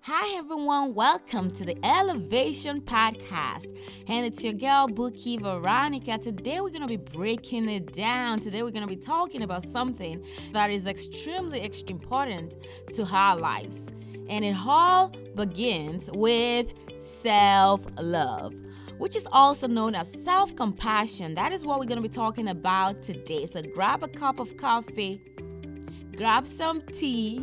Hi everyone, welcome to the Elevation Podcast. And it's your girl, Buki Veronica. Today we're going to be breaking it down. Today we're going to be talking about something that is extremely important to our lives. And it all begins with self-love, which is also known as self-compassion. That is what we're going to be talking about today. So grab a cup of coffee, grab some tea,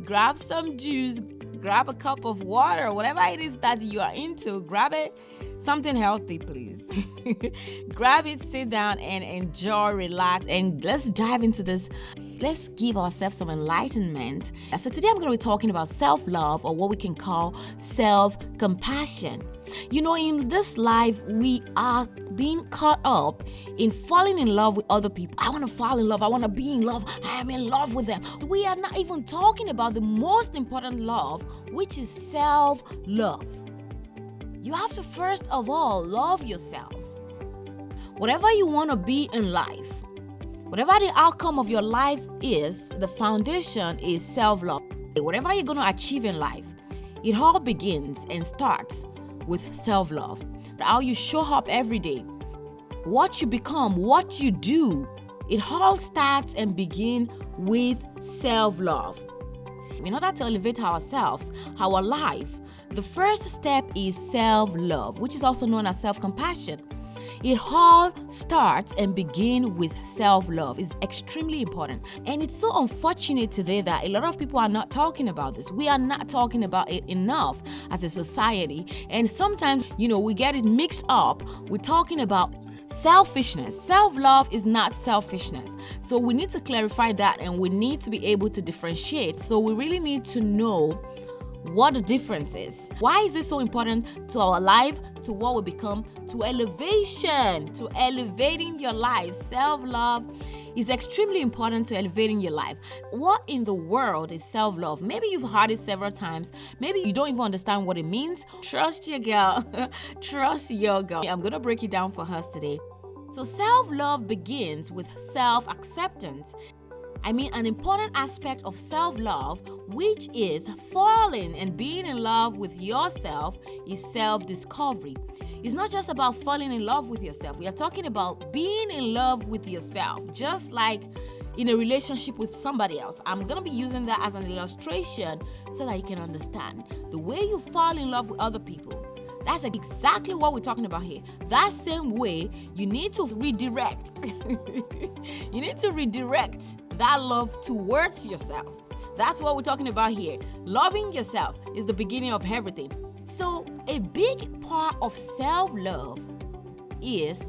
grab some juice, grab a cup of water, whatever it is that you are into, grab it. Something healthy, please. Grab it, sit down, and enjoy, relax, and let's dive into this. Let's give ourselves some enlightenment. So today I'm going to be talking about self-love, or what we can call self-compassion. You know, in this life, we are being caught up in falling in love with other people. I want to fall in love. I want to be in love. I am in love with them. We are not even talking about the most important love, which is self-love. You have to first of all love yourself. Whatever you want to be in life, whatever the outcome of your life is, the foundation is self-love. Whatever you're going to achieve in life, it all begins and starts with self-love. How you show up every day, what you become, what you do, it all starts and begins with self-love. In order to elevate ourselves, our life, the first step is self-love, which is also known as self-compassion. It all starts and begins with self-love. It's extremely important. And it's so unfortunate today that a lot of people are not talking about this. We are not talking about it enough as a society. And sometimes, we get it mixed up with talking about selfishness. Self-love is not selfishness. So we need to clarify that, and we need to be able to differentiate. So we really need to know what the difference is. Why is it so important to our life, to what we become, to elevation, to elevating your life? Self-love is extremely important to elevating your life. What in the world is self-love? Maybe you've heard it several times. Maybe you don't even understand what it means. Trust your girl. Trust your girl. I'm going to break it down for us today. So self-love begins with self-acceptance. An important aspect of self-love, which is falling and being in love with yourself, is self-discovery. It's not just about falling in love with yourself. We are talking about being in love with yourself, just like in a relationship with somebody else. I'm going to be using that as an illustration so that you can understand. The way you fall in love with other people, that's exactly what we're talking about here. That same way, you need to redirect. You need to redirect that love towards yourself. That's what we're talking about here. Loving yourself is the beginning of everything. So a big part of self-love is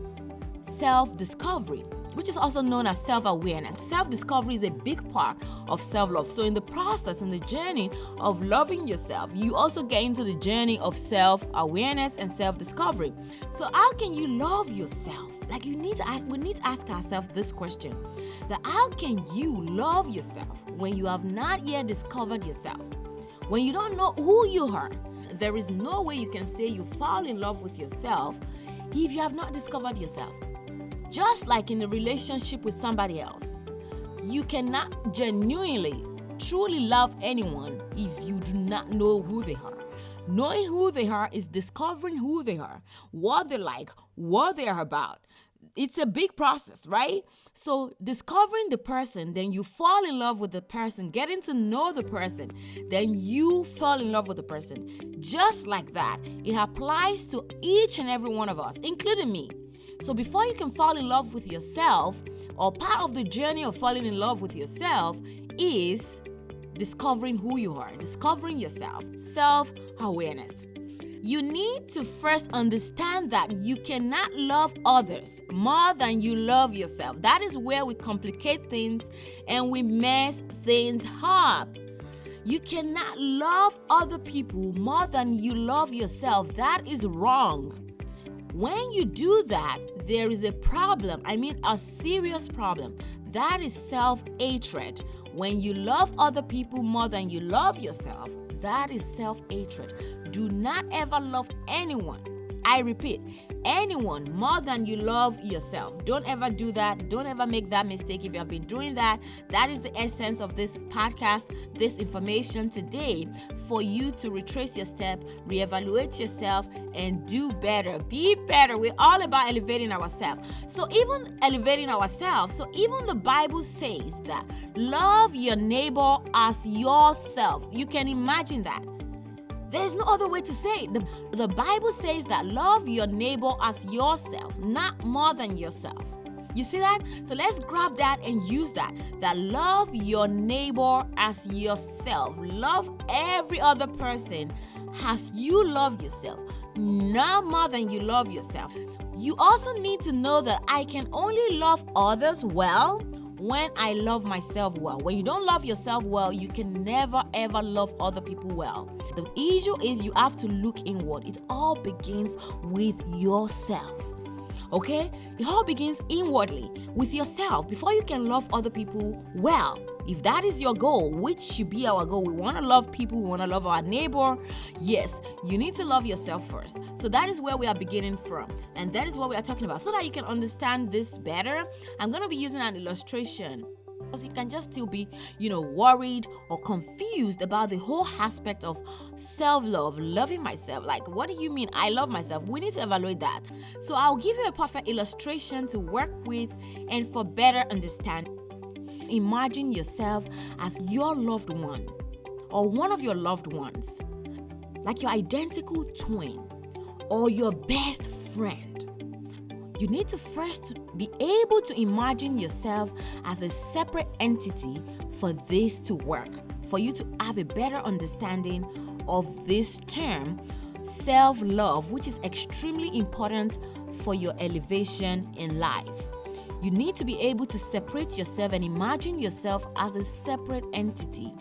self-discovery, which is also known as self-awareness. Self-discovery is a big part of self-love. So in the process, in the journey of loving yourself, you also get into the journey of self-awareness and self-discovery. So how can you love yourself? We need to ask ourselves this question: that how can you love yourself when you have not yet discovered yourself? When you don't know who you are, there is no way you can say you fall in love with yourself if you have not discovered yourself. Just like in a relationship with somebody else, you cannot genuinely, truly love anyone if you do not know who they are. Knowing who they are is discovering who they are, what they like, what they are about. It's a big process, right? So discovering the person, then you fall in love with the person, getting to know the person, then you fall in love with the person. Just like that, it applies to each and every one of us, including me. So before you can fall in love with yourself, or part of the journey of falling in love with yourself is discovering who you are, discovering yourself, self-awareness. You need to first understand that you cannot love others more than you love yourself. That is where we complicate things and we mess things up. You cannot love other people more than you love yourself. That is wrong. When you do that, there is a problem. A serious problem. That is self-hatred. When you love other people more than you love yourself, that is self-hatred. Do not ever love anyone I repeat, anyone more than you love yourself. Don't ever do that. Don't ever make that mistake. If you have been doing that, that is the essence of this podcast, this information today, for you to retrace your step, reevaluate yourself, and do better. Be better. We're all about elevating ourselves. So even the Bible says that love your neighbor as yourself. You can imagine that. There's no other way to say it. The Bible says that love your neighbor as yourself, not more than yourself. You see that? So let's grab that and use that. That love your neighbor as yourself. Love every other person as you love yourself, not more than you love yourself. You also need to know that I can only love others well when I love myself well. When you don't love yourself well, you can never ever love other people well. The issue is you have to look inward. It all begins with yourself. Okay? It all begins inwardly with yourself before you can love other people well. If that is your goal, which should be our goal, we want to love people, we want to love our neighbor. Yes, you need to love yourself first. So that is where we are beginning from. And that is what we are talking about. So that you can understand this better, I'm going to be using an illustration. Because you can just still be, worried or confused about the whole aspect of self-love, loving myself. Like, what do you mean I love myself? We need to evaluate that. So I'll give you a perfect illustration to work with and for better understanding. Imagine yourself as your loved one or one of your loved ones, like your identical twin or your best friend. You need to first be able to imagine yourself as a separate entity for this to work, for you to have a better understanding of this term, self-love, which is extremely important for your elevation in life. You need to be able to separate yourself and imagine yourself as a separate entity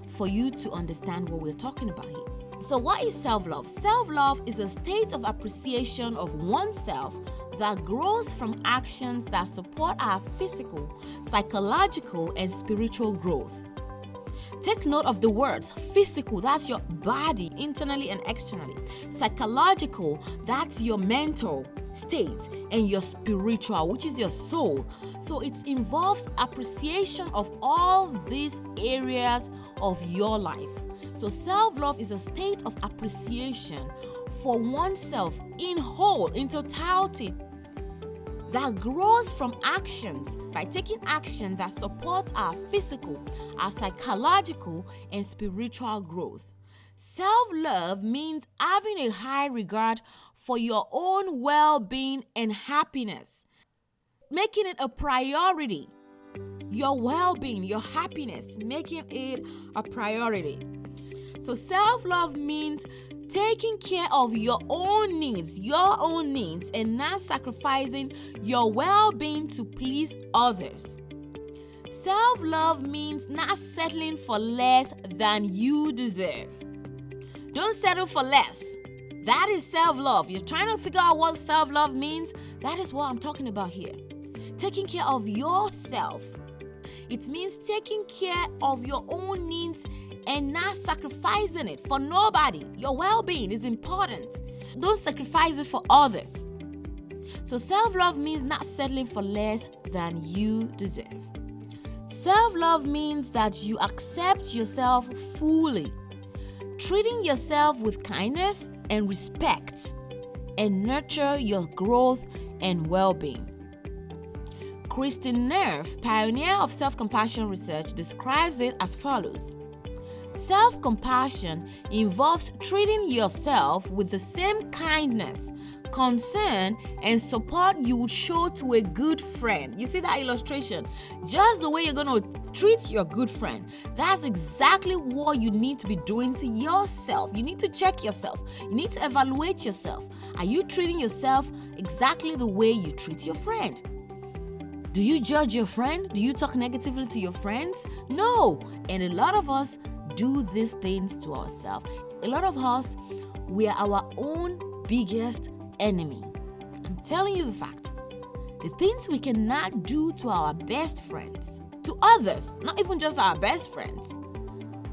for you to understand what we're talking about here. So what is self-love? Self-love is a state of appreciation of oneself that grows from actions that support our physical, psychological, and spiritual growth. Take note of the words physical, that's your body, internally and externally. Psychological, that's your mental state, and your spiritual, which is your soul. So it involves appreciation of all these areas of your life. So self-love is a state of appreciation for oneself in whole, in totality, that grows from actions, by taking action that supports our physical, our psychological, and spiritual growth. Self-love means having a high regard for your own well-being and happiness, making it a priority. Your well-being, your happiness, making it a priority. So self-love means taking care of your own needs, and not sacrificing your well-being to please others. Self-love means not settling for less than you deserve. Don't settle for less. That is self-love. You're trying to figure out what self-love means. That is what I'm talking about here. Taking care of yourself. It means taking care of your own needs and not sacrificing it for nobody. Your well-being is important. Don't sacrifice it for others. So self-love means not settling for less than you deserve. Self-love means that you accept yourself fully, treating yourself with kindness and respect, and nurture your growth and well-being. Kristin Neff, pioneer of self-compassion research, describes it as follows. Self-compassion involves treating yourself with the same kindness, concern, and support you would show to a good friend. You see that illustration? Just the way you're going to treat your good friend. That's exactly what you need to be doing to yourself. You need to check yourself. You need to evaluate yourself. Are you treating yourself exactly the way you treat your friend? Do you judge your friend? Do you talk negatively to your friends? No. And a lot of us do these things to ourselves. A lot of us, we are our own biggest enemy. I'm telling you the fact. The things we cannot do to our best friends, to others, not even just our best friends,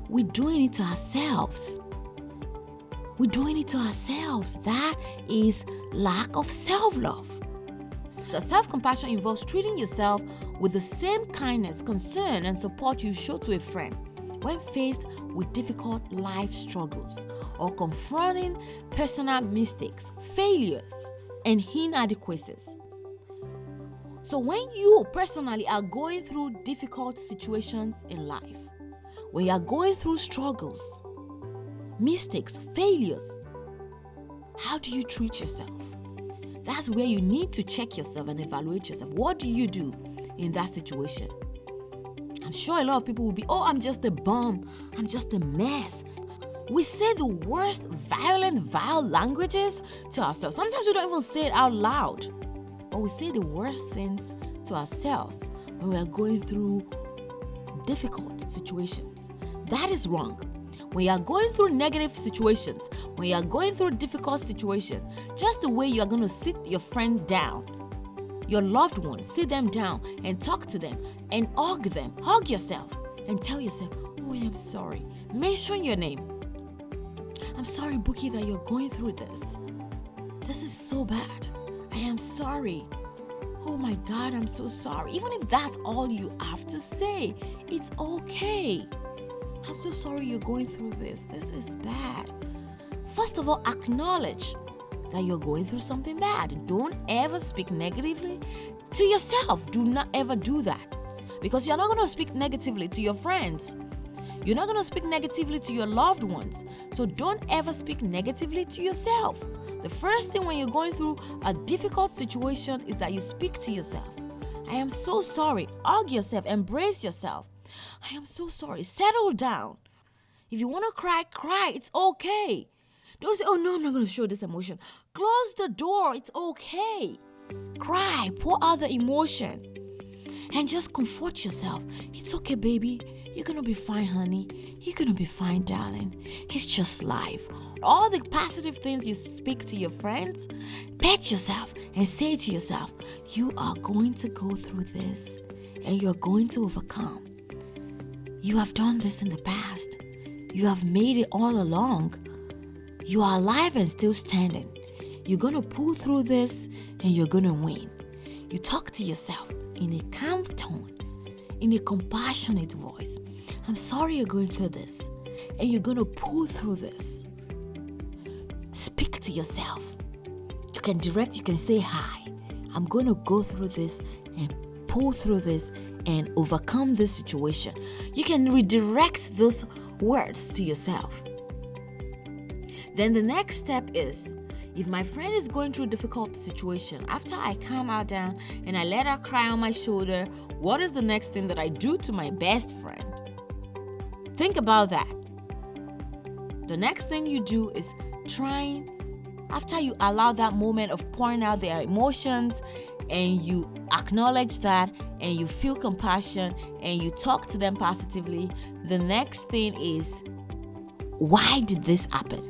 we're doing it to ourselves. We're doing it to ourselves. That is lack of self-love. The self-compassion involves treating yourself with the same kindness, concern, and support you show to a friend when faced with difficult life struggles or confronting personal mistakes, failures, and inadequacies. So when you personally are going through difficult situations in life, when you are going through struggles, mistakes, failures, how do you treat yourself? That's where you need to check yourself and evaluate yourself. What do you do in that situation? I'm sure a lot of people will be, I'm just a bum. I'm just a mess. We say the worst, vile languages to ourselves. Sometimes we don't even say it out loud. But we say the worst things to ourselves when we are going through difficult situations. That is wrong. When you are going through negative situations, when you are going through difficult situations, just the way you are going to sit your friend down, your loved one, sit them down and talk to them and hug yourself and tell yourself, I am sorry. Mention your name. I'm sorry, Buki, that you're going through this. This is so bad. I am sorry. Oh my God, I'm so sorry. Even if that's all you have to say, it's okay. I'm so sorry you're going through this. This is bad. First of all, acknowledge that you're going through something bad. Don't ever speak negatively to yourself. Do not ever do that. Because you're not going to speak negatively to your friends. You're not going to speak negatively to your loved ones. So don't ever speak negatively to yourself. The first thing when you're going through a difficult situation is that you speak to yourself. I am so sorry. Hug yourself. Embrace yourself. I am so sorry. Settle down. If you want to cry, cry. It's okay. Don't say, no, I'm not going to show this emotion. Close the door. It's okay. Cry. Pour out the emotion. And just comfort yourself. It's okay, baby. You're going to be fine, honey. You're going to be fine, darling. It's just life. All the positive things you speak to your friends, pet yourself and say to yourself, you are going to go through this and you're going to overcome. You have done this in the past. You have made it all along. You are alive and still standing. You're going to pull through this and you're going to win. You talk to yourself in a calm tone, in a compassionate voice. I'm sorry you're going through this and you're going to pull through this. Speak to yourself. You can direct, you can say, hi, I'm going to go through this and pull through this and overcome this situation. You can redirect those words to yourself. Then the next step is, if my friend is going through a difficult situation, after I calm her down and I let her cry on my shoulder, what is the next thing that I do to my best friend? Think about that. The next thing you do is after you allow that moment of pouring out their emotions and you acknowledge that and you feel compassion and you talk to them positively, the next thing is, why did this happen?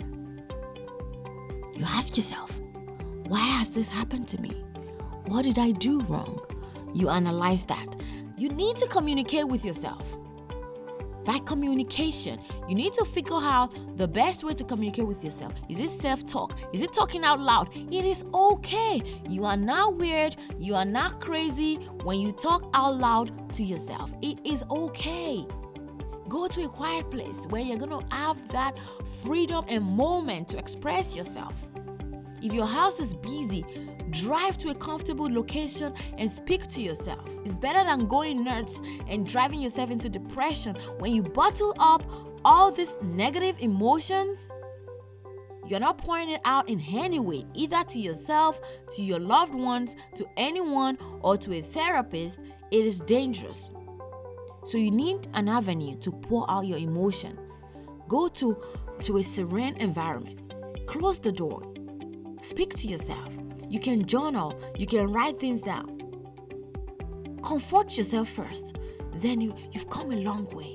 You ask yourself, why has this happened to me? What did I do wrong? You analyze that. You need to communicate with yourself. By communication, you need to figure out the best way to communicate with yourself. Is it self-talk? Is it talking out loud? It is okay. You are not weird. You are not crazy when you talk out loud to yourself. It is okay. Go to a quiet place where you're going to have that freedom and moment to express yourself. If your house is busy, drive to a comfortable location and speak to yourself. It's better than going nuts and driving yourself into depression. When you bottle up all these negative emotions, you're not pouring it out in any way, either to yourself, to your loved ones, to anyone, or to a therapist. It is dangerous. So you need an avenue to pour out your emotion. Go to a serene environment. Close the door. Speak to yourself. You can journal. You can write things down. Comfort yourself first. Then you've come a long way.